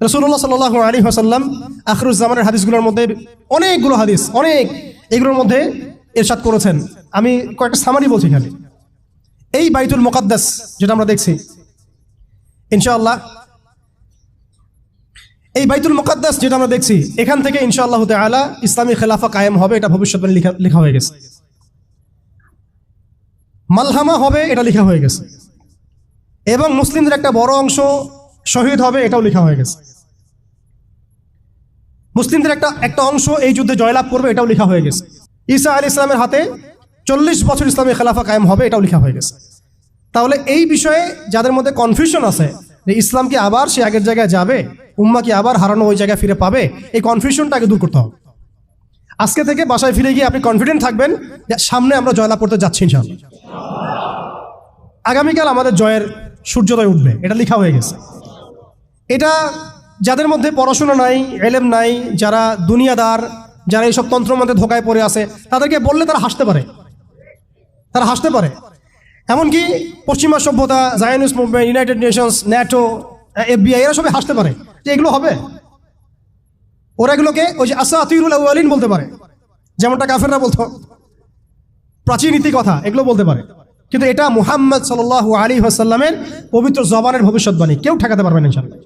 রাসূলুল্লাহ সাল্লাল্লাহু আলাইহি ওয়াসাল্লাম আখিরুজ জামানের হাদিসগুলোর মধ্যে অনেকগুলো হাদিস, এগুলোর মধ্যে ইরশাদ করেছেন। আমি কয়েকটা সামারি বলছি খালি। এই বাইতুল মুকাদ্দাস যেটা আমরা দেখছি, ইনশাআল্লাহ এই বাইতুল মুকাদ্দাস যেটা আমরা দেখছি, এখান থেকে ইনশাআল্লাহ তাআলা ইসলামী খেলাফা কায়েম হবে, এটা ভবিষ্যৎবাণী লেখা হয়ে গেছে। মালহামা হবে, এটা লেখা হয়ে গেছে। এবং মুসলিমদের একটা বড় অংশ শহীদ হবে, এটাও লেখা হয়ে গেছে। মুসলিমদের একটা অংশ এই যুদ্ধে জয়লাভ করবে, এটাও লেখা হয়ে গেছে। ঈসা আলাইহিস সালামের হাতে 40 বছর ইসলামী খেলাফা কায়েম হবে, এটাও লেখা হয়ে গেছে। তাহলে এই বিষয়ে যাদের মধ্যে কনফিউশন আছে যে ইসলাম কি আবার সে আগের জায়গায় যাবে, উম্মাহ কি আবার হারানো ওই জায়গায় ফিরে পাবে, এই কনফিউশনটাকে দূর করতে হবে। আজকে থেকে বাসায় ফিরে গিয়ে আপনি কনফিডেন্ট থাকবেন যে সামনে আমরা জয়লাভ করতে যাচ্ছি ইনশাআল্লাহ। আগামীকাল আমাদের জয়ের সূর্যোদয় উঠবে, এটা লেখা হয়ে গেছে। এটা যাদের মধ্যে পড়াশোনা নাই, এলেম নাই, যারা দুনিয়াদার, যারা এইসব তন্ত্রমন্ত্রে ধোকায় পড়ে আছে, তাদেরকে বললে তারা হাসতে পারে। এমনকি পশ্চিমা সভ্যতা, Zionist movement, United Nations, NATO, FBI, এরা সবাই হাসতে পারে যে এগুলো হবে। ওরা এগুলোকে ওই যে আসাতিরুল আউয়ালিন বলতে পারে, যেমনটা কাফেররা বলতো, প্রাচীন নীতি কথা, এগুলো বলতে পারে। কিন্তু এটা মুহাম্মদ সাল্লাল্লাহু আলাইহি ওয়াসাল্লামের পবিত্র জবানের ভবিষ্যৎবাণী, কেউ ঠেকাতে পারবে না ইনশাআল্লাহ।